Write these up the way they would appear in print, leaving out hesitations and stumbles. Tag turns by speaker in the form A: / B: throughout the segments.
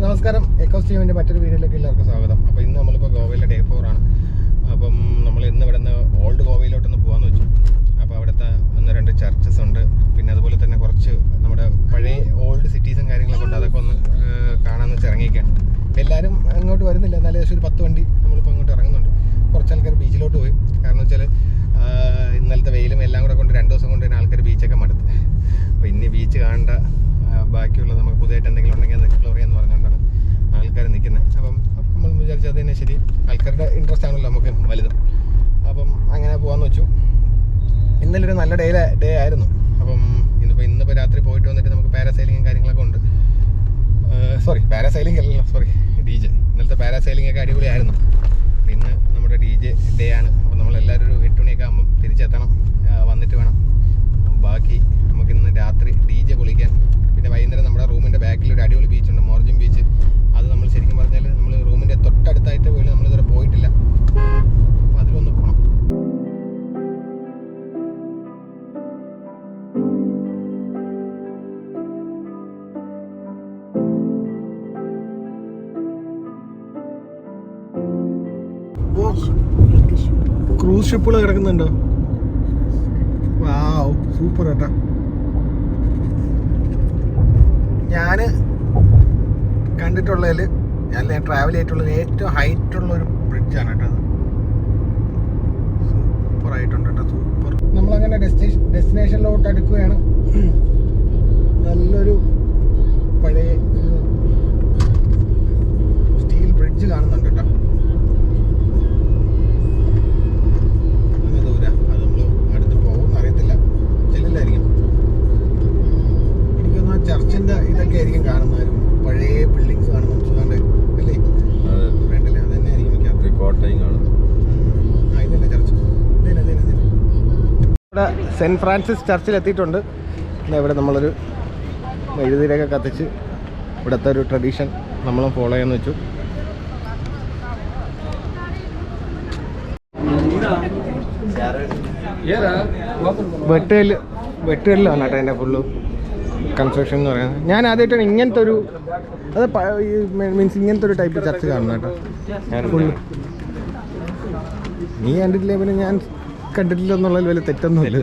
A: നമസ്കാരം, എക്കോസ് ടീമിൻ്റെ മറ്റൊരു വീഡിയോയിലേക്ക് എല്ലാവർക്കും സ്വാഗതം. അപ്പോൾ ഇന്ന് നമ്മളിപ്പോൾ ഗോവയിലെ ഡേ 4 ആണ്. അപ്പം നമ്മൾ ഇന്ന് ഇവിടെ നിന്ന് ഓൾഡ് ഗോവയിലോട്ടൊന്ന് പോകാമെന്ന് വെച്ചു. അപ്പോൾ അവിടുത്തെ 1-2 ചർച്ചസ് ഉണ്ട്, പിന്നെ അതുപോലെ തന്നെ കുറച്ച് നമ്മുടെ പഴയ ഓൾഡ് സിറ്റീസും കാര്യങ്ങളൊക്കെ ഉണ്ട്. അതൊക്കെ ഒന്ന് കാണാമെന്ന് വെച്ച് ഇറങ്ങിയിരിക്കുകയാണ്. എല്ലാവരും അങ്ങോട്ട് വരുന്നില്ല, എന്നാലും ഏകദേശം ഒരു 10 വണ്ടി നമ്മളിപ്പോൾ അങ്ങോട്ട് ഇറങ്ങുന്നുണ്ട്. കുറച്ച് ആൾക്കാർ ബീച്ചിലോട്ട് പോയി. കാരണം വെച്ചാൽ ഇന്നലത്തെ വെയിലും എല്ലാം കൂടെ കൊണ്ട് 2 ദിവസം കൊണ്ട് തന്നെ ആൾക്കാർ ബീച്ചൊക്കെ മടുത്ത്. അപ്പോൾ ഇനി ബീച്ച് കാണേണ്ട, ബാക്കിയുള്ളത് നമുക്ക് പുതിയതായിട്ട് എന്തെങ്കിലും ഉണ്ടെങ്കിൽ അത് എക്സ്പ്ലോർ ചെയ്യാമെന്ന് പറഞ്ഞുകൊണ്ടാണ് ആൾക്കാർ നിൽക്കുന്നത്. അപ്പം നമ്മൾ വിചാരിച്ചത് അത് തന്നെ ശരി, ആൾക്കാരുടെ ഇൻട്രസ്റ്റ് ആണല്ലോ നമുക്ക് വലുത്. അപ്പം അങ്ങനെ പോകാമെന്ന് വെച്ചു. ഇന്നലെ ഒരു നല്ല ഡേ ആയിരുന്നു. അപ്പം ഇന്നിപ്പോൾ രാത്രി പോയിട്ട് വന്നിട്ട് നമുക്ക് പാരാസൈലിങ്ങും കാര്യങ്ങളൊക്കെ ഉണ്ട്. പാരാസൈലിംഗ് അല്ലല്ലോ, DJ. ഇന്നലത്തെ പാരാസൈലിംഗ് ഒക്കെ അടിപൊളിയായിരുന്നു. ഇന്ന് നമ്മുടെ DJ ഡേ ആണ്. അപ്പോൾ നമ്മളെല്ലാവരും ഒരു 8 മണിയൊക്കെ ആകുമ്പം തിരിച്ചെത്തണം, വന്നിട്ട് വേണം ബാക്കി നമുക്ക് ഇന്ന് രാത്രി DJ പൊളിക്കാൻ. പിന്നെ വൈകുന്നേരം നമ്മുടെ റൂമിൻ്റെ ബാക്കിൽ ഒരു അടിപൊളി ബീച്ചുണ്ട്, മോർജിൻ ബീച്ച്. അത് നമ്മൾ ശരിക്കും പറഞ്ഞാൽ നമ്മൾ റൂമിൻ്റെ തൊട്ടടുത്തായിട്ട് പോലും നമ്മളിതുവരെ പോയിട്ടില്ല. അപ്പോൾ അതിലൊന്ന് പോകണം. ക്രൂസ് ഷിപ്പുകൾ കിടക്കുന്നുണ്ടോ? വാവ്, സൂപ്പർ കേട്ടോ. ഞാൻ കണ്ടിട്ടുള്ളതിൽ, ഞാൻ ട്രാവൽ ചെയ്തിട്ടുള്ളതിൽ ഏറ്റവും ഹൈറ്റുള്ളൊരു ബ്രിഡ്ജാണ് കേട്ടോ അത്. സൂപ്പറായിട്ടുണ്ട് കേട്ടോ, സൂപ്പർ. നമ്മളങ്ങനെ ഡെസ്റ്റിനേഷനിലോട്ട് അടുക്കുകയാണ്. നല്ലൊരു പഴയ ഒരു സ്റ്റീൽ ബ്രിഡ്ജ് കാണുന്നുണ്ട് കേട്ടോ. ചർച്ചിന്റെ ഇതൊക്കെ ആയിരിക്കും കാണുന്നത്, പഴയ ബിൽഡിങ്സ് കാണുന്നു അല്ലേ? ഫ്രണ്ടില് അത് തന്നെ ആയിരിക്കും ഇതന്നെ ചർച്ച്. ഇവിടെ സെന്റ് ഫ്രാൻസിസ് ചർച്ചിൽ എത്തിയിട്ടുണ്ട്. ഇവിടെ നമ്മളൊരു മെഴുകുതിരിയൊക്കെ കത്തിച്ച് ഇവിടുത്തെ ഒരു ട്രഡീഷൻ നമ്മളും ഫോളോ ചെയ്യാന്ന് വെച്ചു. വെട്ടുകല്ലാണ് കേട്ടോ എൻ്റെ ഫുള്ള് കൺസ്ട്രക്ഷൻ എന്ന് പറയുന്നത്. ഞാൻ ആദ്യമായിട്ടാണ് ഇങ്ങനത്തെ ഒരു, അത് മീൻസ് ഇങ്ങനത്തെ ഒരു ടൈപ്പ് ചർച്ച് കാണുന്നത് കേട്ടോ. ഫുള്ള് നീ കണ്ടിട്ടില്ലേ, പിന്നെ ഞാൻ കണ്ടിട്ടില്ല എന്നുള്ളതിൽ വലിയ തെറ്റൊന്നുമില്ല.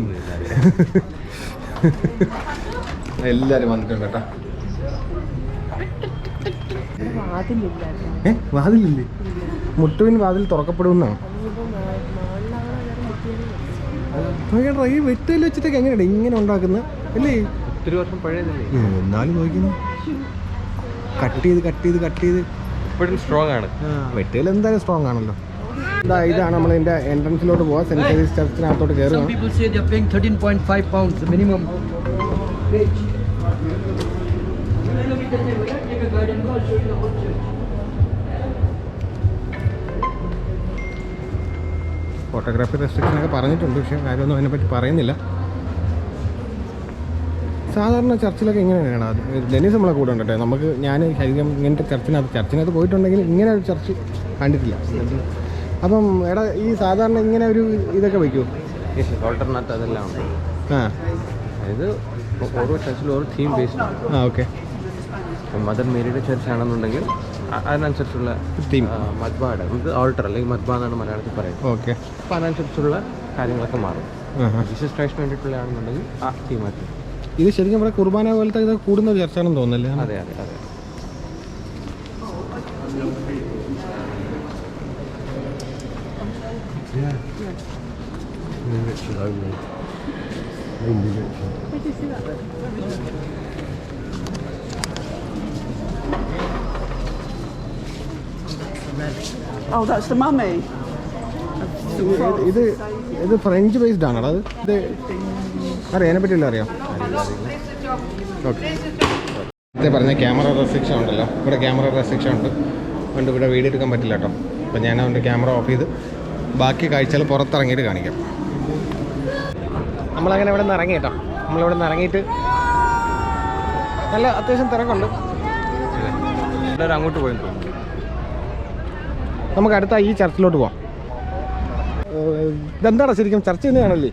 A: എല്ലാവരും വന്നിട്ടുണ്ട് കേട്ടോ. വാതിലില്ലേ? മുട്ടുവിന് വാതിൽ തുറക്കപ്പെടുമെന്നാണ്. ഈ വെട്ടിൽ വെച്ചിട്ടൊക്കെ എങ്ങനെയാണ് ഇങ്ങനെ ഉണ്ടാക്കുന്നത് അല്ലേ? ഒത്തിരി വർഷം പഴയതല്ലേ, എന്നാലും നോക്കുന്നു. കട്ട് ചെയ്ത് ഇപ്പോഴും സ്ട്രോങ് ആണ്. വെട്ടുകൾ എന്തായാലും സ്ട്രോങ് ആണല്ലോ. ഇതാണ് നമ്മൾ ഇതിന്റെ എൻട്രൻസിലോട്ട് പോവാ. സെന്റ് ജെയിംസ് ചർച്ചിനകത്തോട്ട് കയറുക. ഫോട്ടോഗ്രാഫി റെസ്ട്രിക്ഷൻ ഒക്കെ പറഞ്ഞിട്ടുണ്ട്, പക്ഷേ കാര്യമൊന്നും അതിനെപ്പറ്റി പറയുന്നില്ല. സാധാരണ ചർച്ചിലൊക്കെ ഇങ്ങനെയാണ്. അത് ഡെന്നിസ് നമ്മളെ കൂടെ ഉണ്ട് കേട്ടോ. നമുക്ക് ഞാൻ ശരിക്കും ഇങ്ങനത്തെ ചർച്ചിനകത്ത് പോയിട്ടുണ്ടെങ്കിൽ ഇങ്ങനെ ഒരു ചർച്ച് കണ്ടിട്ടില്ല. അപ്പം എടാ, ഈ സാധാരണ ഇങ്ങനെ ഒരു ഇതൊക്കെ വയ്ക്കുമോ?
B: ഓൾട്ടർനേറ്റ് അതെല്ലാം ഉണ്ട്. അതായത് ഓരോ ചർച്ചിലും ഓരോ തീം ബേസ്ഡ് ആണ്.
A: ഓക്കെ.
B: മദർ മേരിയുടെ ചർച്ച് ആണെന്നുണ്ടെങ്കിൽ അതിനനുസരിച്ചുള്ള തീം. മദ്ബാടെ നമുക്ക് ഓൾട്ടർ അല്ലെങ്കിൽ മദ്ബ എന്നാണ് മലയാളത്തിൽ പറയുന്നത്.
A: ഓക്കെ.
B: അപ്പോൾ അതിനനുസരിച്ചുള്ള കാര്യങ്ങളൊക്കെ മാറും. ജീസസ് ക്രൈസ്റ്റിന് വേണ്ടിയിട്ടുള്ളതാണെന്നുണ്ടെങ്കിൽ ആ തീമാറ്റി.
A: ഇത് ശരിക്കും നമ്മുടെ കുർബാന പോലത്തെ ഇത് കൂടുന്ന ഒരു ചർച്ചാണെന്ന് തോന്നുന്നില്ലേ?
B: അതെ.
C: Oh, that's the mummy.
A: ഇത് ഫ്രഞ്ച് ബേസ്ഡ് ആണോ? അത് ഇത് അറിയാം, അതിനെ പറ്റിയല്ല അറിയാം. ഓക്കെ. നേരത്തെ പറഞ്ഞ ക്യാമറ റെസ്ട്രിക്ഷൻ ഉണ്ടല്ലോ, ഇവിടെ ക്യാമറ റെസ്ട്രിക്ഷൻ ഉണ്ട്, അതുകൊണ്ട് ഇവിടെ വീഡിയോ എടുക്കാൻ പറ്റില്ല കേട്ടോ. അപ്പം ഞാൻ അതുകൊണ്ട് ക്യാമറ ഓഫ് ചെയ്ത് ബാക്കി കാഴ്ചകൾ പുറത്തിറങ്ങിയിട്ട് കാണിക്കാം. നമ്മളങ്ങനെ ഇവിടെ നിന്ന് ഇറങ്ങി കേട്ടോ. നമ്മളിവിടെ നിന്ന് ഇറങ്ങിയിട്ട് നല്ല അത്യാവശ്യം തിരക്കുണ്ട്.
B: എല്ലാവരും അങ്ങോട്ട് പോയി.
A: നമുക്ക് അടുത്ത ഈ ചർച്ചിലോട്ട് പോവാം. ഇതെന്താടാ ശരിക്കും ചർച്ച തന്നെയാണല്ലേ?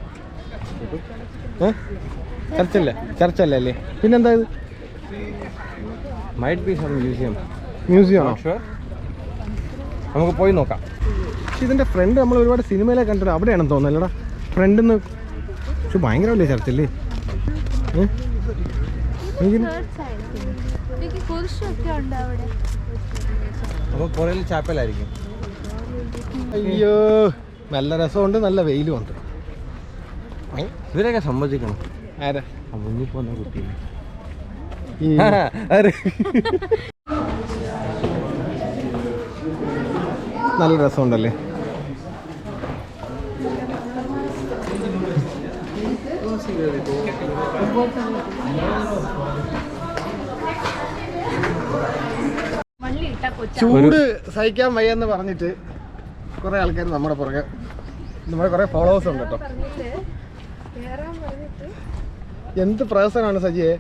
A: ചർച്ചല്ലേ അല്ലേ? പിന്നെന്താ ഇത്?
B: മൈറ്റ് ബി സം
A: മ്യൂസിയം ആണോ?
B: നമുക്ക് പോയി നോക്കാം.
A: പക്ഷെ ഇതിൻ്റെ ഫ്രണ്ട് നമ്മൾ ഒരുപാട് സിനിമയിലെ കണ്ടിട്ട് അവിടെയാണെന്ന് തോന്നുന്നല്ലേടാ ഫ്രണ്ടിൽ നിന്ന്. പക്ഷെ ഭയങ്കര വലിയ ചർച്ചല്ലേ?
B: അപ്പോൾ പുറയിൽ ചാപ്പലായിരിക്കും.
A: അയ്യോ നല്ല രസമുണ്ട്, നല്ല വെയിലും ഉണ്ട്.
B: ഇവരൊക്കെ സമ്മതിക്കണം.
A: ആരാ?
B: മുന്നിൽ പോകുന്ന കുട്ടി
A: നല്ല രസമുണ്ടല്ലേ? ചൂട് സഹിക്കാൻ വയ്യെന്ന് പറഞ്ഞിട്ട് കുറെ ആൾക്കാർ നമ്മുടെ പുറകെ, നമ്മുടെ കുറെ ഫോളോവേഴ്സ് ഉണ്ട് കേട്ടോ. എന്ത് പ്രഹസനമാണ് സജിയെ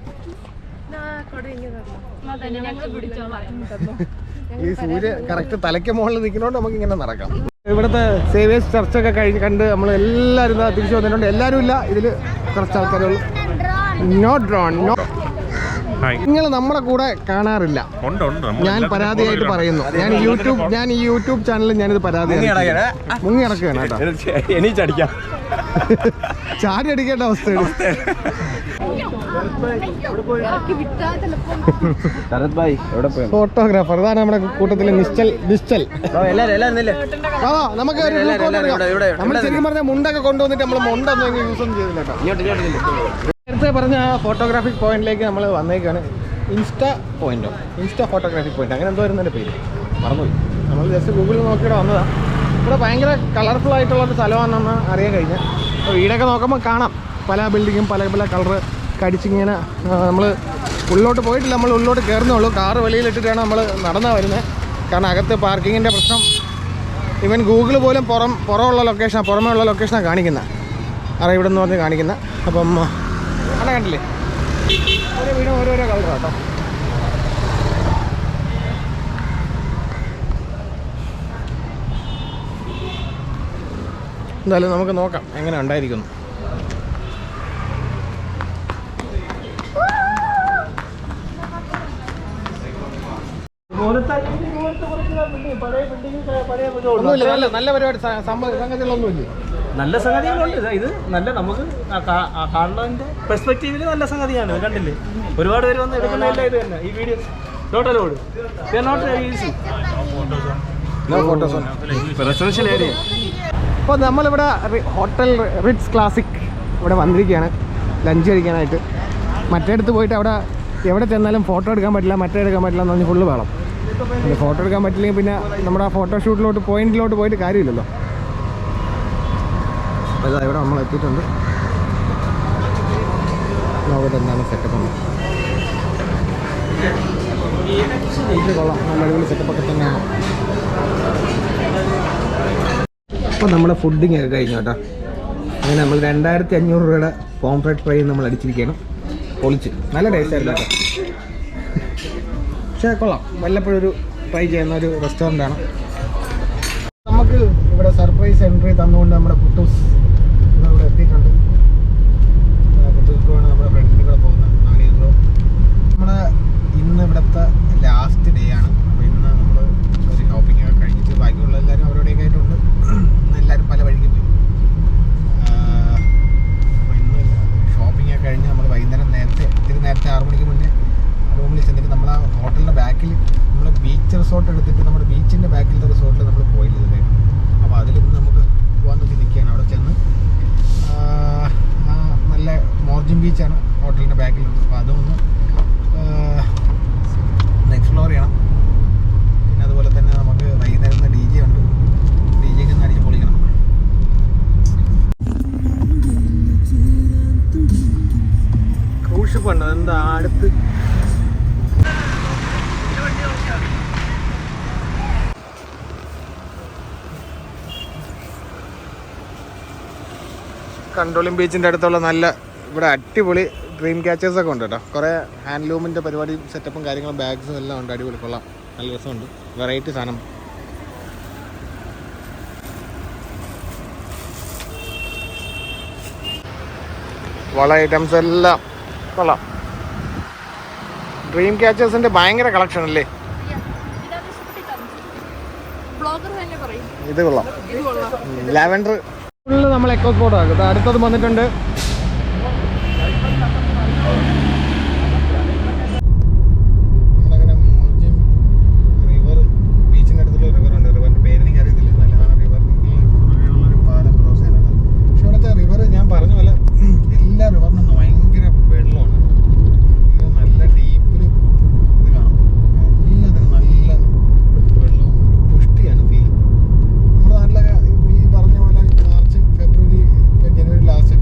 A: ഈ സൂര്യ കറക്റ്റ് തലയ്ക്ക് മുകളിൽ നിൽക്കുന്നതുകൊണ്ട് നമുക്ക് ഇങ്ങനെ നടക്കാം. ഇവിടുത്തെ സേവേഴ്സ് ചർച്ചൊക്കെ കഴിഞ്ഞ് കണ്ട് നമ്മൾ എല്ലാവരും തിരിച്ചു വന്നിട്ടുണ്ട്. എല്ലാവരും ഇല്ല, ഇതിൽ കുറച്ച് ആൾക്കാരുള്ളൂ. No drone, no. നിങ്ങൾ നമ്മുടെ കൂടെ കാണാറില്ല. ഞാൻ പരാതിയായിട്ട് പറയുന്നു. ഞാൻ ഈ യൂട്യൂബ് ചാനലിൽ ഞാനിത് പരാതി മുങ്ങി നടക്കുകയാണ് കേട്ടോ. ചാടി അടിക്കേണ്ട അവസ്ഥയാണ്. ഫോട്ടോഗ്രാഫർ ഇതാണ് നമ്മുടെ കൂട്ടത്തിലെ നിശ്ചൽ. നമുക്ക് നമ്മൾ ശരിക്കും പറഞ്ഞാൽ മുണ്ടൊക്കെ കൊണ്ടുവന്നിട്ട് നമ്മൾ മുണ്ടൊന്നും യൂസ് ഒന്നും ചെയ്തില്ല കേട്ടോ. നേരത്തെ പറഞ്ഞ ആ ഫോട്ടോഗ്രാഫിക് പോയിന്റിലേക്ക് നമ്മൾ വന്നേക്കാണ്. ഇൻസ്റ്റാ ഫോട്ടോഗ്രാഫിക് പോയിന്റ്, അങ്ങനെ എന്തോ വരുന്നതിൻ്റെ പേര് മറന്നുപോയി. നമ്മൾ ജസ്റ്റ് ഗൂഗിളിൽ നോക്കിയിട്ട് വന്നതാണ്. ഇവിടെ ഭയങ്കര കളർഫുൾ ആയിട്ടുള്ളൊരു സ്ഥലമാണെന്ന് അറിയാൻ കഴിഞ്ഞാൽ. അപ്പോൾ വീടൊക്കെ നോക്കുമ്പോൾ കാണാം പല ബിൽഡിങ്ങും പല പല കളറ് കടിച്ചിങ്ങനെ. നമ്മൾ ഉള്ളിലോട്ട് പോയിട്ടില്ല, നമ്മൾ ഉള്ളിലോട്ട് കയറുന്നുള്ളൂ. കാറ് വെളിയിലിട്ടിട്ടാണ് നമ്മൾ നടന്നാണ് വരുന്നത്. കാരണം അകത്ത് പാർക്കിങ്ങിൻ്റെ പ്രശ്നം. ഇവൻ ഗൂഗിൾ പോലും പുറമുള്ള ലൊക്കേഷനാണ് കാണിക്കുന്നത്. അറിയാം ഇവിടെ നിന്ന് പറഞ്ഞ് കാണിക്കുന്നത്. അപ്പം അവിടെ കണ്ടില്ലേ ഓരോ വീടും ഓരോരോ കളറാണ് കേട്ടോ. എന്തായാലും നമുക്ക് നോക്കാം എങ്ങനെ ഉണ്ടായിരിക്കുന്നു. നല്ല പരിപാടി സംഗതികളൊന്നുമില്ല.
D: നല്ല സംഗതികളുണ്ട്. ഇത് നല്ല നമുക്ക് കാണുന്നതിന്റെ പെർസ്പെക്റ്റീവില് നല്ല സംഗതിയാണ്. കണ്ടില്ലേ, ഒരുപാട് പേര് വന്ന് എടുക്കുന്നില്ല. ഇത് തന്നെ ഈ വീഡിയോ ടോട്ടലോട് റെസിഡൻഷ്യൽ ഏരിയ.
A: അപ്പോൾ നമ്മളിവിടെ ഹോട്ടൽ റിറ്റ്സ് ക്ലാസിക് ഇവിടെ വന്നിരിക്കുകയാണ് ലഞ്ച് കഴിക്കാനായിട്ട്. മറ്റേടത്ത് പോയിട്ട് അവിടെ എവിടെ ചെന്നാലും ഫോട്ടോ എടുക്കാൻ പറ്റില്ല എന്ന് പറഞ്ഞ് ഫുള്ള് വേണം. പിന്നെ ഫോട്ടോ എടുക്കാൻ പറ്റില്ലെങ്കിൽ പിന്നെ നമ്മുടെ ആ ഫോട്ടോഷൂട്ടിലോട്ട് പോയിന്റിലോട്ട് പോയിട്ട് കാര്യമില്ലല്ലോ. അപ്പോൾ ഇതാ ഇവിടെ നമ്മൾ എത്തിയിട്ടുണ്ട്. നോക്കട്ടെ എന്താണ് സെറ്റപ്പ്. ഇത് കൊള്ളാം, നല്ല അടിപൊളി സെറ്റപ്പൊക്കെ തന്നെയാണ്. അപ്പോൾ നമ്മുടെ ഫുഡിങ് ഒക്കെ കഴിഞ്ഞു കേട്ടോ. അങ്ങനെ നമ്മൾ 2500 രൂപയുടെ പോംഫ്രെറ്റ് ഫ്രൈ നമ്മൾ അടിച്ചിരിക്കുകയാണ്. പൊളിച്ച് നല്ല ടേസ്റ്റ് ആയിരുന്നു കേട്ടോ. പക്ഷേ കൊള്ളാം, വല്ലപ്പോഴും ഒരു ട്രൈ ചെയ്യുന്ന ഒരു റെസ്റ്റോറൻ്റാണ്. നമുക്ക് ഇവിടെ സർപ്രൈസ് എൻട്രി തന്നുകൊണ്ട് നമ്മുടെ കുട്ടൂസ് ഇവിടെ എത്തിയിട്ടുണ്ട്. കുട്ടൂസ് ബ്രോ ആണ് നമ്മുടെ ഫ്രണ്ടിൻ്റെ കൂടെ പോകുന്നത്. നമ്മുടെ ഇന്ന് ഇവിടുത്തെ ലാസ്റ്റ് ഡേ ആണ്. അപ്പോൾ ഇന്ന് നമ്മൾ ഒരു ഷോപ്പിംഗ് ഒക്കെ കഴിഞ്ഞിട്ട് ബാക്കിയുള്ള എല്ലാവരും അവരുടെയൊക്കെ ആയിട്ടുണ്ട്. ഇന്ന് എല്ലാവരും പല വഴിക്ക് പോയി. അപ്പോൾ ഇന്ന് ഷോപ്പിംഗ് ഒക്കെ കഴിഞ്ഞ് നമ്മൾ വൈകുന്നേരം ഇത്തിരി നേരത്തെ 6 മണിക്ക് മുന്നേ റൂമിൽ ചെന്നിട്ട് നമ്മൾ ആ ഹോട്ടലിൻ്റെ ബാക്കിൽ നമ്മൾ ബീച്ച് റിസോർട്ട് എടുത്തിട്ട് നമ്മുടെ ബീച്ചിൻ്റെ ബാക്കിലത്തെ റിസോർട്ടിൽ നമ്മൾ പോയില്ലേ. അപ്പോൾ അതിലിന്ന് നമുക്ക് പോകാൻ വേണ്ടി നിൽക്കുകയാണ്. അവിടെ ചെന്ന് നല്ല മോർജിൻ ബീച്ചാണ് ഹോട്ടലിൻ്റെ ബാക്കിലുള്ളത്. അപ്പോൾ അതൊന്ന് എക്സ്പ്ലോർ ചെയ്യണം. പിന്നെ അതുപോലെ തന്നെ നമുക്ക് വൈകുന്നേരം DJ ഉണ്ട്. DJക്ക് ഒന്ന് അടിച്ച് പൊളിക്കണം. ക്രൂസ് ഷിപ്പ് ഉണ്ടോ എന്താ അടുത്ത്? കണ്ടോളിം ബീച്ചിൻ്റെ അടുത്തുള്ള നല്ല ഇവിടെ അടിപൊളി ഡ്രീം ക്യാച്ചേഴ്സൊക്കെ ഉണ്ട് കേട്ടോ. കുറേ ഹാൻഡ്ലൂമിൻ്റെ പരിപാടി സെറ്റപ്പും കാര്യങ്ങളും ബാഗ്സും എല്ലാം ഉണ്ട്. അടിപൊളി കൊള്ളാം, നല്ല രസമുണ്ട്, വെറൈറ്റി സാധനം. വള ഐറ്റംസ് എല്ലാം കൊള്ളാം. ഡ്രീം ക്യാച്ചേഴ്സിന്റെ ഭയങ്കര കളക്ഷൻ അല്ലേ? ഇത് കൊള്ളാം. ലാവൻഡർ ഫുള്ള് നമ്മൾ എക്കോ സ്പോട്ട് ആക്കും. അടുത്തത് വന്നിട്ടുണ്ട്. നമ്മളങ്ങനെ റിവർ, ബീച്ചിൻ്റെ അടുത്തുള്ള റിവറുണ്ട്. റിവറിൻ്റെ പേരെനിക്ക് അറിയത്തില്ല. നല്ല റിവറിൻ്റെ പാലം ക്രോസ് ചെയ്യാനാണ്. പക്ഷെ ഇവിടുത്തെ റിവർ ഞാൻ പറഞ്ഞ പോലെ എല്ലാ റിവറിനും ഭയങ്കര വെള്ളമാണ്. ഇത് നല്ല ഡീപ്പിൽ ഇത് കാണും. എല്ലാത്തിനും നല്ല വെള്ളവും പുഷ്ടിയാണ് ഫീൽ. നമ്മുടെ നാട്ടിലൊക്കെ ഈ പറഞ്ഞ പോലെ മാർച്ച്, ഫെബ്രുവരി, ഇപ്പം ജനുവരി ലാസ്റ്റ്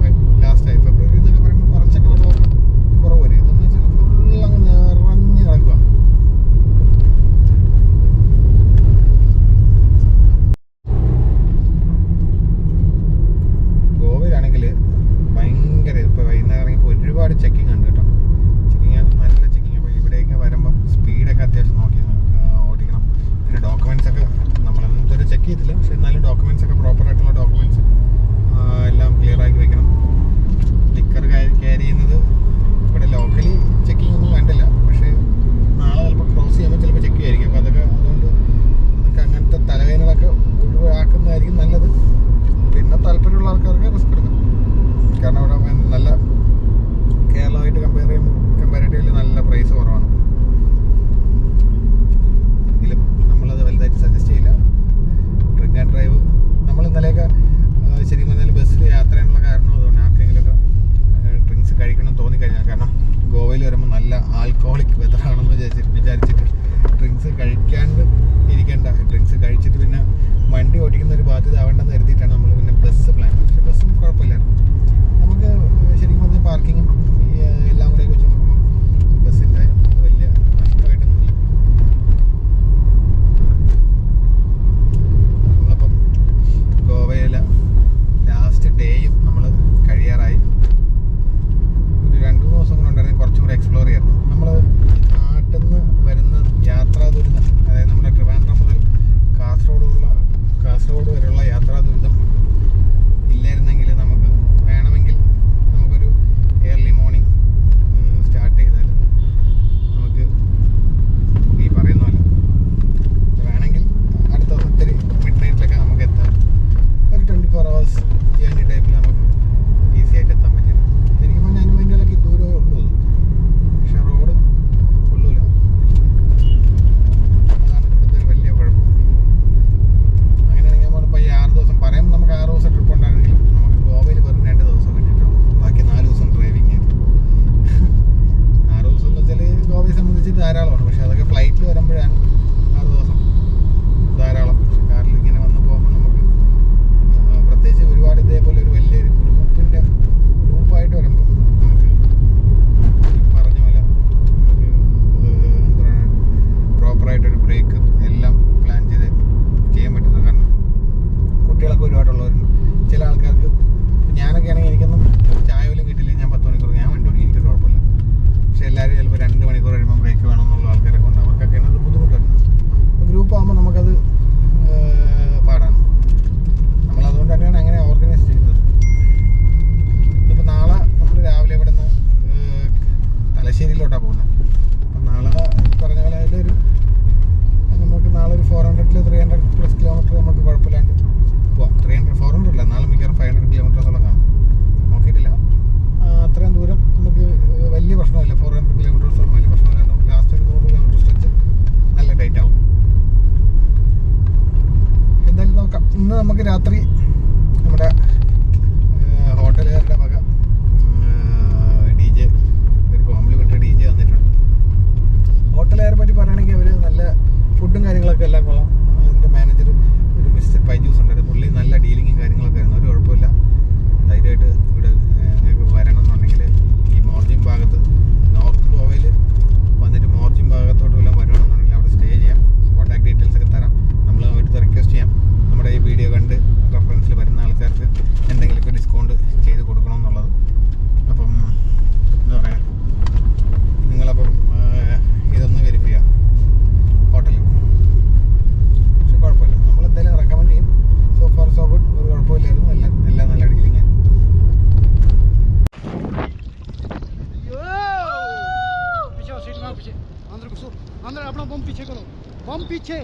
E: पीछे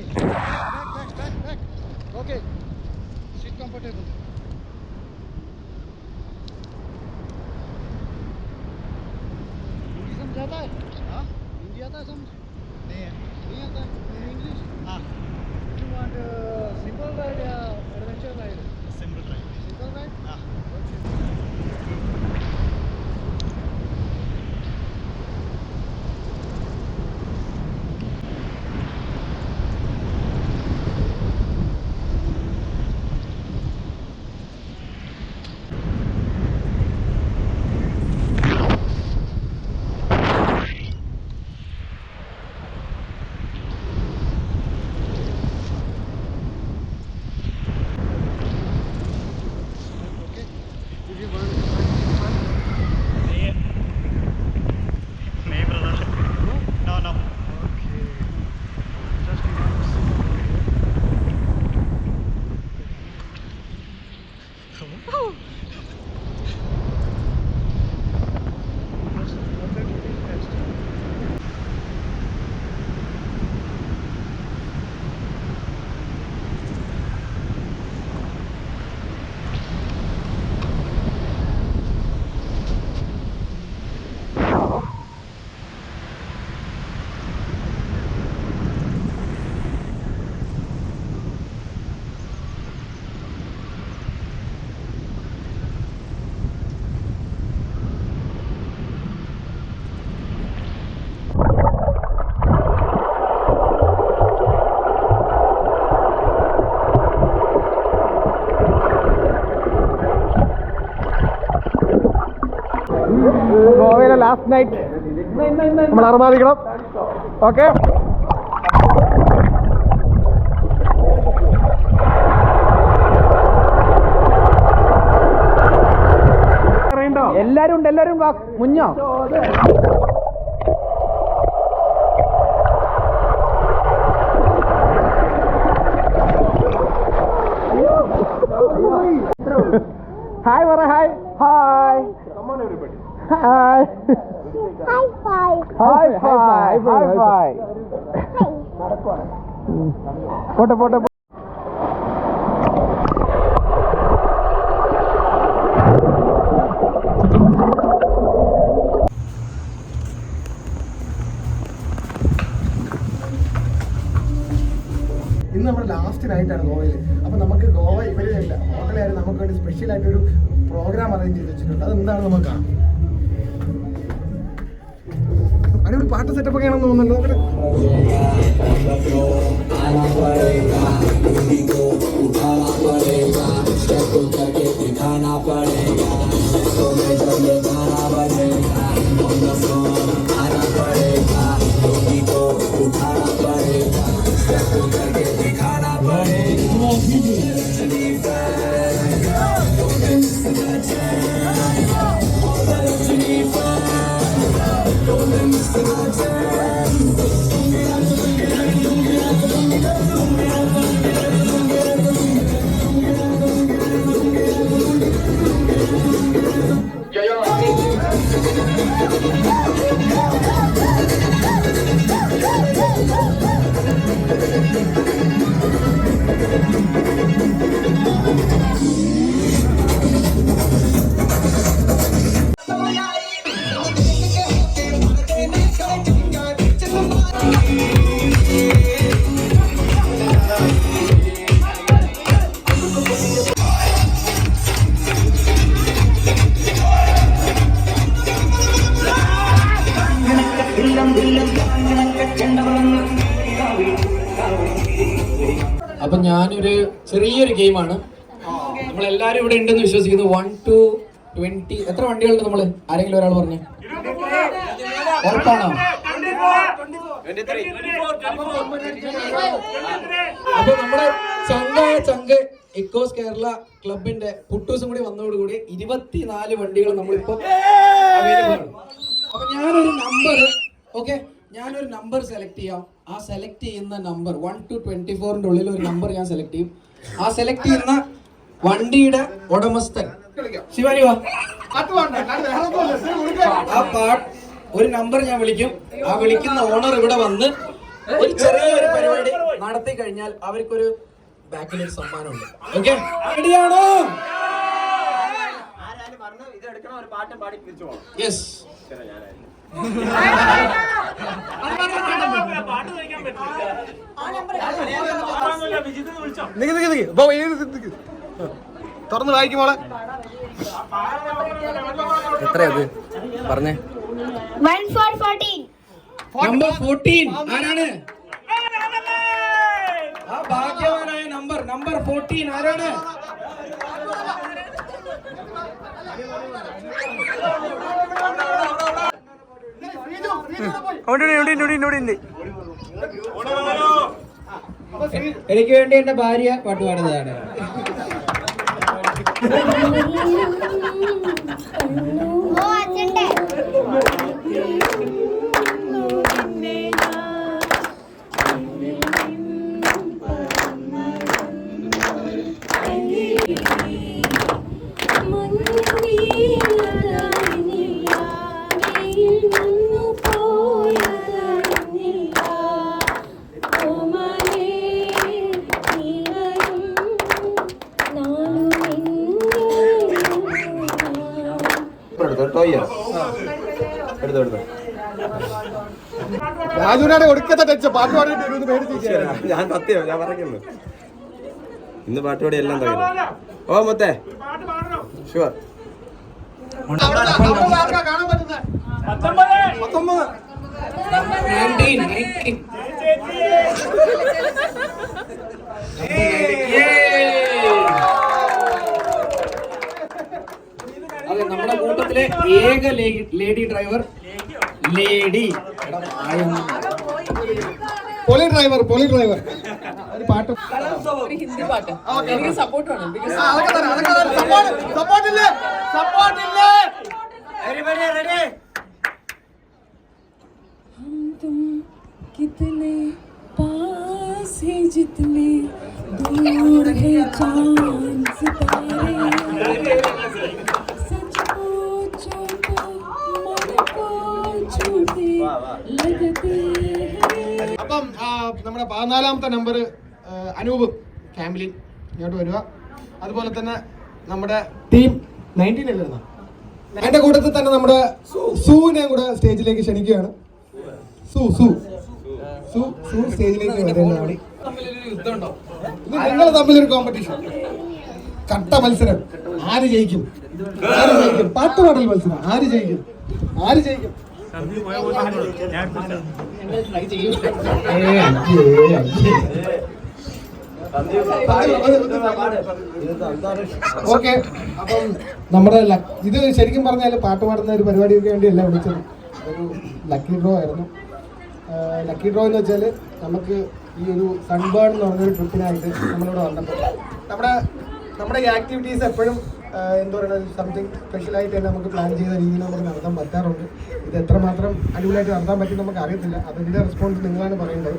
E: back okay seat comfortable Hindi समझ आता है हाँ हिंदी आता है समझ नहीं आता है इंग्लिश हाँ यू वांट सिंपल राइड या एडवेंचर राइड सिंपल राइड हाँ
A: ഗോവയിലെ ലാസ്റ്റ് നൈറ്റ് നമ്മൾ അർമാദിക്കണം. ഓക്കെ, എല്ലാരും ഉണ്ട്, എല്ലാരും മുന്നോ. ഹായ് പറ, hi hi hi hi hi hi hi. പോട്ടെ പോട്ടെ. ഇന്ന് നമ്മുടെ ലാസ്റ്റ് നൈറ്റാണ് ഗോവയിൽ. അപ്പോൾ നമുക്ക് ഗോവ ഇവരില്ല ഹോട്ടലുകാർ നമുക്ക് വേണ്ടി സ്പെഷ്യലായിട്ടൊരു പ്രോഗ്രാം അറേഞ്ച് ചെയ്ത് വെച്ചിട്ടുണ്ട്. അതെന്താണ് നമുക്ക് കാണാം. അടിപൊളി പാട്ട് സെറ്റപ്പ് ഒക്കെ ആണെന്ന് തോന്നുന്നുണ്ട്.
F: അപ്പൊ ഞാനൊരു ചെറിയൊരു ഗെയിമാണ്. നമ്മളെല്ലാരും ഇവിടെ ഉണ്ടെന്ന് വിശ്വസിക്കുന്നു. 1 to 20 എത്ര വണ്ടികളുണ്ട്? നമ്മള് ആരെങ്കിലും ഒരാൾ പറഞ്ഞു. ഉറപ്പാണോ? അപ്പൊ നമ്മുടെ ചങ്ക് ഇക്കോസ് കേരള ക്ലബിന്റെ പുട്ടൂസും കൂടി വന്നതോടുകൂടി 24 വണ്ടികൾ നമ്മളിപ്പോ അവൈലബിൾ ആണ്. അപ്പൊ ഞാനൊരു നമ്പർ സെലക്ട് ചെയ്യാം. ആ സെലക്ട് ചെയ്യുന്ന നമ്പർ 1 to 24ന്റെ ഉള്ളിൽ ഒരു നമ്പർ ഞാൻ സെലക്ട് ചെയ്യും. ആ സെലക്ട് ചെയ്യുന്ന വണ്ടിയുടെ ഉടമസ്ഥൻ ശിവാനി വാ. ആ പാട്ട് ഒരു നമ്പർ ഞാൻ വിളിക്കും. ആ വിളിക്കുന്ന ഓണർ ഇവിടെ വന്ന് ഒരു ചെറിയൊരു പരിപാടി നടത്തി കഴിഞ്ഞാൽ അവർക്കൊരു ബാക്കിലൊരു സമ്മാനമുണ്ട്. ഓക്കെ, റെഡിയാണോ? യെസ്.
A: തുറന്ന് വായിക്കുമോളെ.
B: എത്രയത് പറഞ്ഞേ?
F: നമ്പർ 14 ആരാണ്? ആ ഭാഗ്യവാനായ നമ്പർ 14 ആരാണ്? എനിക്ക് വേണ്ടി എന്റെ ഭാര്യ പാട്ട് പാടുന്നതാണ്.
A: രാജുവിനാണ് ഒടുക്കത്തെ ടച്ച്. പാട്ട് പാടിയിട്ട് ഇരുന്ന് പേടിച്ച്
B: ഞാൻ സത്യം ഞാൻ പറയുന്നു. ഇന്ന് പാട്ടുപാടി എല്ലാം തകരും. ഓ മൊത്തേ ഷുവർ.
A: കാണാൻ പറ്റുന്നത് 19.
F: അതെ, നമ്മുടെ കൂട്ടത്തിലെ ഏക ലേഡി ഡ്രൈവർ.
A: പൊളി ഡ്രൈവർ ഒരു പാട്ട്.
C: ഹിന്ദി പാട്ട് എനിക്ക് സപ്പോർട്ട് വേണം.
A: സപ്പോർട്ടില്ലേ?
C: हम तुम कितने पास है जितने दूर है चांद सितारे, सच पूछो तो मन को छूटे लगते हैं.
A: അപ്പം നമ്മുടെ 14ാമത്തെ നമ്പർ അനൂപ് ഫാമിലി ഇങ്ങോട്ട് വരിക. അതുപോലെ തന്നെ നമ്മുടെ ടീം 19 അല്ലേ, എന്റെ കൂട്ടത്തിൽ തന്നെ നമ്മുടെ സൂവിനെ കൂടെ സ്റ്റേജിലേക്ക് ക്ഷണിക്കുകയാണ്. സൂ സ്റ്റേജിലേക്ക് വരുന്നതാണ്. നിങ്ങൾ തമ്മിലൊരു കോമ്പറ്റീഷൻ, കട്ട മത്സരം. ആര് ജയിക്കും? പാട്ടുപാടൽ മത്സരം. ആര് ജയിക്കും? ഓക്കെ, അപ്പം നമ്മുടെ ഇത് ശരിക്കും പറഞ്ഞാൽ പാട്ട് പാടുന്ന ഒരു പരിപാടിക്ക് വേണ്ടിയല്ല വിളിച്ചത്. ഒരു ലക്കി ഡ്രോ ആയിരുന്നു. ലക്കി ഡ്രോ എന്ന് വെച്ചാൽ നമുക്ക് ഈ ഒരു സൺബേൺ എന്ന് പറഞ്ഞൊരു ട്രിപ്പിനായിട്ട് നമ്മളിവിടെ വന്നപ്പോൾ നമ്മുടെ ഈ ആക്ടിവിറ്റീസ് എപ്പോഴും എന്താ പറയുക, സംതിങ് സ്പെഷ്യലായിട്ട് തന്നെ നമുക്ക് പ്ലാൻ ചെയ്ത രീതിയിൽ നമുക്ക് നടത്താൻ പറ്റാറുണ്ട്. ഇത് എത്രമാത്രം അടിപൊളിയായിട്ട് നടത്താൻ പറ്റും നമുക്ക് അറിയത്തില്ല. അതിൻ്റെ റെസ്പോൺസ് നിങ്ങളാണ് പറയേണ്ടത്.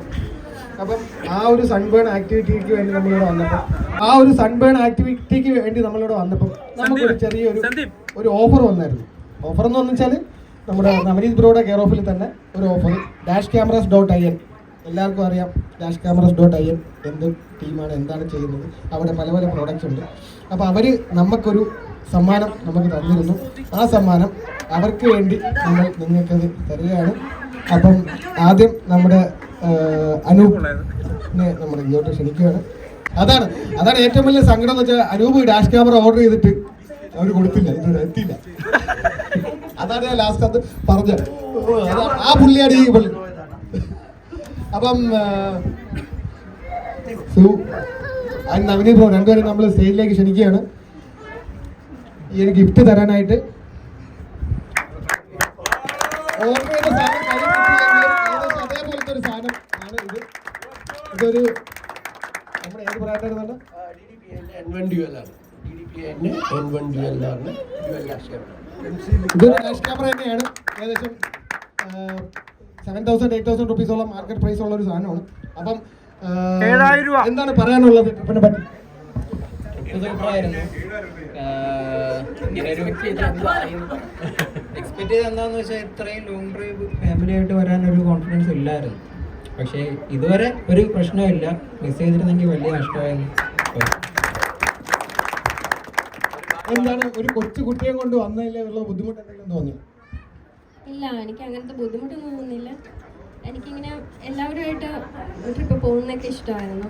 A: അപ്പം ആ ഒരു സൺബേൺ ആക്ടിവിറ്റിക്ക് വേണ്ടി നമ്മളിവിടെ വന്നപ്പോൾ നമുക്കൊരു ചെറിയൊരു ഓഫർ വന്നായിരുന്നു. ഓഫർ എന്ന് വെച്ചാൽ നമ്മുടെ നവനീത് ബ്രോയുടെ കെയർ ഓഫിൽ തന്നെ ഒരു ഓഫർ, dashcameras.in. എല്ലാവർക്കും അറിയാം dashcameras.in എന്ത് ടീമാണ്, എന്താണ് ചെയ്യുന്നത്. അവിടെ പല പല പ്രോഡക്റ്റ്സ് ഉണ്ട്. അപ്പോൾ അവർ നമുക്കൊരു സമ്മാനം നമുക്ക് തന്നിരുന്നു. ആ സമ്മാനം അവർക്ക് വേണ്ടി നമ്മൾ നിങ്ങൾക്കത് തരികയാണ്. അപ്പം ആദ്യം നമ്മുടെ അനൂപിനെ നമ്മൾ ഇങ്ങോട്ട് ക്ഷണിക്കുകയാണ്. അതാണ് ഏറ്റവും വലിയ സങ്കടം എന്ന് വെച്ചാൽ അനൂപ് ഡാഷ് ക്യാമറ ഓർഡർ ചെയ്തിട്ട് അവർ കൊടുത്തില്ല, ഇതുവരെ എത്തിയില്ല. അതാണ് ഞാൻ ലാസ്റ്റ് അത് പറഞ്ഞത്. ആ പുള്ളിയാണ് ഈ പുള്ളി. അപ്പം നവനീത് ബ്രോ രണ്ടുപേരും നമ്മൾ സ്റ്റേജിലേക്ക് ക്ഷണിക്കുകയാണ് ഈ ഒരു ഗിഫ്റ്റ് തരാനായിട്ട്. ഓർഡർ ചെയ്ത സാധനം അതേപോലത്തെ ഒരു സാധനം ആണ് ഇത്. ഇതൊരു നമ്മുടെ ഏത് ബ്രാൻഡായിരുന്നു? ഇതൊരു ഡാഷ് ക്യാമറ തന്നെയാണ്. ഏകദേശം 7,000-8,000 റുപ്പീസോളം മാർക്കറ്റ് പ്രൈസ് ഉള്ള ഒരു സാധനമാണ്. അപ്പം എന്താണ് പറയാനുള്ളത് ട്രിപ്പിനെ പറ്റി?
G: എക്സ്പെക്ട് ചെയ്ത് എന്താന്ന് വെച്ചാൽ ഇത്രയും ലോങ് ഡ്രൈവ് ഫാമിലി ആയിട്ട് വരാനൊരു കോൺഫിഡൻസ് ഇല്ലായിരുന്നു.
F: പക്ഷേ ഇതുവരെ ഒരു പ്രശ്നമില്ല. മിസ് ചെയ്തിരുന്നെങ്കിൽ വലിയ നഷ്ടമായിരുന്നു.
E: എന്താണ് ഒരു കൊച്ചു കുട്ടിയെ കൊണ്ട് വന്നതിലെ ഉള്ള ബുദ്ധിമുട്ട് എന്തെങ്കിലും തോന്നി?
G: ഇല്ല, എനിക്ക് അങ്ങനത്തെ ബുദ്ധിമുട്ടൊന്നും തോന്നുന്നില്ല. എനിക്കിങ്ങനെ എല്ലാവരുമായിട്ട് ട്രിപ്പ് പോകുന്നതൊക്കെ ഇഷ്ടമായിരുന്നു.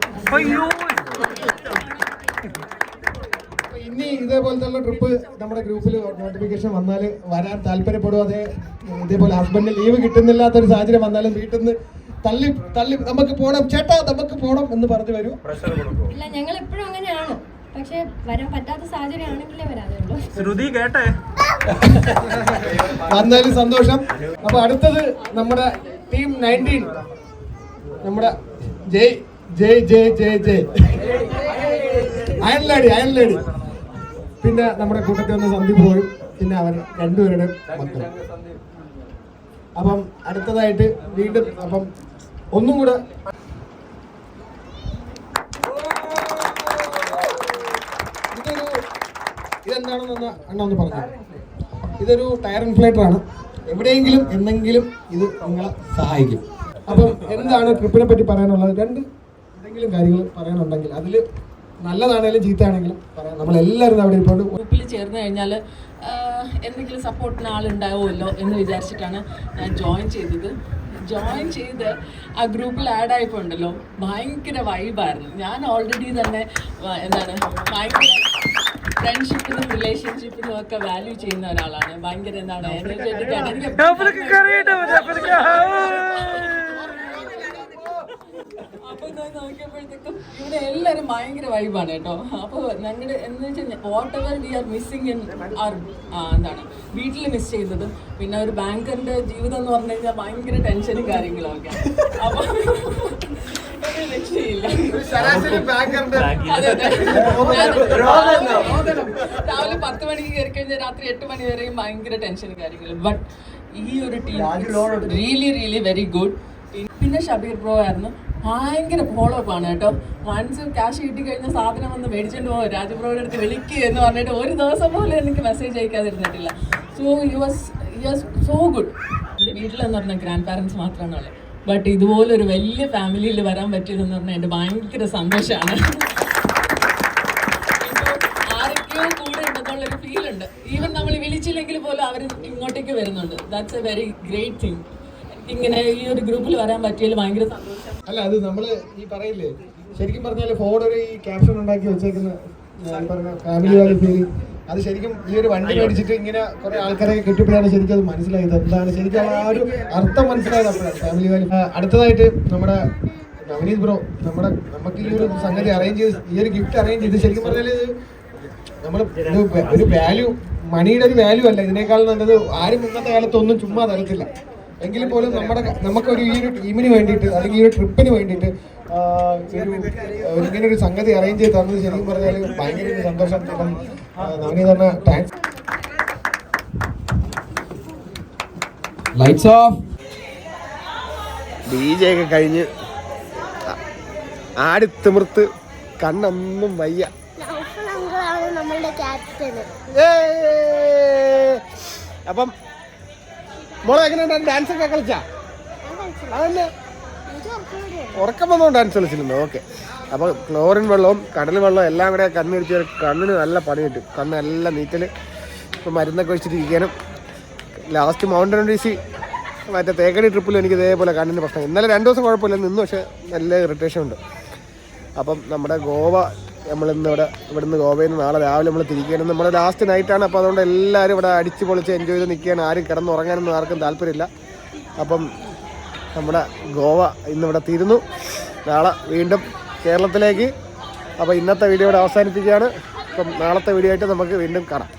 E: ഇനി ഇതേപോലത്തെ ട്രിപ്പ് നമ്മുടെ ഗ്രൂപ്പിൽ നോട്ടിഫിക്കേഷൻ വന്നാൽ വരാൻ താല്പര്യപ്പെടും. ഇതേപോലെ ഹസ്ബൻഡിന് ലീവ് കിട്ടുന്നില്ലാത്തൊരു സാഹചര്യം വന്നാലും വീട്ടിൽ നിന്ന് തള്ളി തള്ളി നമുക്ക് പോകണം ചേട്ടാ നമുക്ക് പോകണം എന്ന് പറഞ്ഞു വരും.
G: ഇല്ല, ഞങ്ങൾ എപ്പോഴും അങ്ങനെയാണ്. പക്ഷെ വരാൻ പറ്റാത്ത സാഹചര്യം ആണെങ്കിലേ വരാതുള്ളൂ.
D: ശ്രുതി കേട്ടെ
E: വന്നാലും സന്തോഷം. അപ്പൊ അടുത്തത് നമ്മുടെ ടീം 19 നമ്മുടെ ജയ് ജയ് ജയ് ജയ് ജയ് അയൺലേഡി പിന്നെ നമ്മുടെ കൂട്ടത്തിൽ വന്ന സന്ദീപ് പോയും പിന്നെ അവർ രണ്ടുപേരുടെ മക്കൾ. അപ്പം അടുത്തതായിട്ട് വീണ്ടും അപ്പം ഒന്നും കൂടെ ഇതെന്താണെന്ന് അണ്ണ ഒന്ന് പറഞ്ഞു. ഇതൊരു ടയർ ഇൻഫ്ലേറ്റർ ആണ്. എവിടെയെങ്കിലും എന്തെങ്കിലും ഇത് നിങ്ങളെ സഹായിക്കും. അപ്പം എന്താണ് ട്രിപ്പിനെ പറ്റി പറയാനുള്ളത്? എന്തെങ്കിലും കാര്യങ്ങൾ പറയാനുണ്ടെങ്കിൽ അതിൽ നല്ലതാണെങ്കിലും ചീത്തയാണെങ്കിലും പറയാം. നമ്മളെല്ലാവരും അവിടെ ഇപ്പോൾ
C: ഗ്രൂപ്പിൽ ചേർന്ന് കഴിഞ്ഞാൽ എന്തെങ്കിലും സപ്പോർട്ടിന് ആളുണ്ടാവുമല്ലോ എന്ന് വിചാരിച്ചിട്ടാണ് ഞാൻ ജോയിൻ ചെയ്തത്. ജോയിൻ ചെയ്ത് ആ ഗ്രൂപ്പിൽ ആഡ് ആയപ്പോൾ ഉണ്ടല്ലോ ഭയങ്കര വൈബായിരുന്നു. ഞാൻ ഓൾറെഡി തന്നെ എന്താണ് ഭയങ്കര ഫ്രണ്ട്ഷിപ്പിനും റിലേഷൻഷിപ്പിനും ഒക്കെ വാല്യൂ ചെയ്യുന്ന ഒരാളാണ്. ഭയങ്കര എന്താണ് എനർജറ്റിക് അപ്പൊ നോക്കിയപ്പോഴത്തേക്കും ഇവിടെ എല്ലാവരും ഭയങ്കര വൈബാണ് കേട്ടോ. അപ്പോൾ ഞങ്ങളുടെ എന്ന് വെച്ചാൽ whatever we are missing in our എന്താണ് വീട്ടിൽ മിസ് ചെയ്തത്. പിന്നെ ഒരു ബാങ്കറിന്റെ ജീവിതം എന്ന് പറഞ്ഞു കഴിഞ്ഞാൽ ഭയങ്കര ടെൻഷനും കാര്യങ്ങളും ഒക്കെ. അപ്പൊ ഒരു രക്ഷയില്ല. രാവിലെ 10 മണിക്ക് കയറി കഴിഞ്ഞാൽ രാത്രി 8 മണി വരെയും ഭയങ്കര ടെൻഷനും കാര്യങ്ങളും. ബട്ട് ഈ ഒരു team really really very good. പിന്നെ ഷബീർ ബ്രോ ആയിരുന്നു. ഭയങ്കര ഫോളോ അപ്പ് ആണ് കേട്ടോ. വൺസ് ക്യാഷ് കിട്ടിക്കഴിഞ്ഞ സാധനം വന്ന് മേടിച്ചോണ്ട് പോകും, രാജബ്രോയുടെ അടുത്ത് വിളിക്കുക എന്ന് പറഞ്ഞിട്ട് ഒരു ദിവസം പോലും എനിക്ക് മെസ്സേജ് അയക്കാതിരുന്നിട്ടില്ല. So he was so good. എൻ്റെ വീട്ടിലെന്ന് പറഞ്ഞാൽ ഗ്രാൻഡ് പാരൻസ് മാത്രമാണ് ഉള്ളത്. ബട്ട് ഇതുപോലൊരു വലിയ ഫാമിലിയിൽ വരാൻ പറ്റിയതെന്ന് പറഞ്ഞാൽ എൻ്റെ ഭയങ്കര സന്തോഷമാണ്. ആരൊക്കെയോ കൂടെ ഉണ്ടെന്നുള്ളൊരു ഫീൽ ഉണ്ട്. ഈവൻ നമ്മൾ വിളിച്ചില്ലെങ്കിൽ പോലും അവർ ഇങ്ങോട്ടേക്ക് വരുന്നുണ്ട്. That's A very great thing. ഇങ്ങനെ ഈ ഒരു ഗ്രൂപ്പിൽ വരാൻ പറ്റിയതിൽ ഭയങ്കര സന്തോഷം.
E: അല്ല അത് നമ്മള് ഈ പറയില്ലേ ശരിക്കും പറഞ്ഞാല് ഫോർഡ് ഒരു ഈ ക്യാപ്ഷൻ ഉണ്ടാക്കി വെച്ചേക്കുന്ന പറഞ്ഞ ഫാമിലി വാലി ഫീലിംഗ് അത് ശരിക്കും ഈ ഒരു വണ്ടി മേടിച്ചിട്ട് ഇങ്ങനെ കുറെ ആൾക്കാരെ കെട്ടിപ്പിടാണ് ശരിക്കും അത് മനസ്സിലായത്. എന്താണ് ശരിക്കും ആ ഒരു അർത്ഥം മനസ്സിലായത് അപ്പോഴാണ് ഫാമിലി വാലി. അടുത്തതായിട്ട് നമ്മുടെ നവനീത് ബ്രോ നമുക്ക് ഈ ഒരു സംഗതി അറേഞ്ച് ചെയ്ത് ഈ ഒരു ഗിഫ്റ്റ് അറേഞ്ച് ചെയ്ത് ശരിക്കും പറഞ്ഞാല് നമ്മൾ ഒരു വാല്യൂ മണിയുടെ ഒരു വാല്യൂ അല്ല. ഇതിനേക്കാൾ നല്ലത് ആരും ഇന്നത്തെ കാലത്ത് ഒന്നും ചുമ്മാ തരത്തില്ല. എങ്കിലും പോലും നമുക്കൊരു ഈ ഒരു ടീമിന് വേണ്ടിയിട്ട് അല്ലെങ്കിൽ ഈ ഒരു ട്രിപ്പിന് വേണ്ടിയിട്ട് ഇങ്ങനെ ഒരു സംഗതി അറേഞ്ച് ചെയ്ത് തന്നത് ശരിക്കും പറഞ്ഞാൽ ഭയങ്കര സന്തോഷം. നവനീത് തന്നെ താങ്ക്സ്.
F: Lights of.
A: DJ ഒക്കെ കഴിഞ്ഞ് ആടി തിമിർത്ത് കണ്ണൊന്നും വയ്യ. അപ്പം മോളെ എങ്ങനെയുണ്ട് ഡാൻസ് ഒക്കെ കളിച്ചാ? അതന്നെ ഉറക്കം വന്നോ ഡാൻസ് കളിച്ചിരുന്നു. ഓക്കെ. അപ്പോൾ ക്ലോറിൻ വെള്ളവും കടൽ വെള്ളവും എല്ലാം കൂടെ കണ്ണിടിച്ച് കണ്ണിന് നല്ല പണി കിട്ടും. കണ്ണ് നല്ല നീറ്റൽ. ഇപ്പം മരുന്നൊക്കെ വെച്ചിട്ടിരിക്കാനും ലാസ്റ്റ് മൗണ്ടൻ DC മറ്റേ തേക്കടി ട്രിപ്പിൽ എനിക്ക് ഇതേപോലെ കണ്ണിന് പ്രശ്നം. ഇന്നലെ 2 ദിവസം കുഴപ്പമില്ല, നിന്നു പക്ഷേ നല്ല ഇറിറ്റേഷൻ ഉണ്ട്. അപ്പം നമ്മുടെ ഗോവ നമ്മളിന്ന് ഇവിടുന്ന് ഗോവയിൽ നിന്ന് നാളെ രാവിലെ നമ്മൾ തിരിക്കുകയാണ്. നമ്മുടെ ലാസ്റ്റ് നൈറ്റാണ്. അപ്പോൾ അതുകൊണ്ട് എല്ലാവരും ഇവിടെ അടിച്ച് പൊളിച്ച് എൻജോയ് ചെയ്ത് നിൽക്കുകയാണ്. ആരും കിടന്നുറങ്ങാനൊന്നും ആർക്കും താല്പര്യമില്ല. അപ്പം നമ്മുടെ ഗോവ ഇന്നിവിടെ തീരുന്നു. നാളെ വീണ്ടും കേരളത്തിലേക്ക്. അപ്പോൾ ഇന്നത്തെ വീഡിയോ ഇവിടെ അവസാനിപ്പിക്കുകയാണ്. അപ്പം നാളത്തെ വീഡിയോ ആയിട്ട് നമുക്ക് വീണ്ടും കാണാം.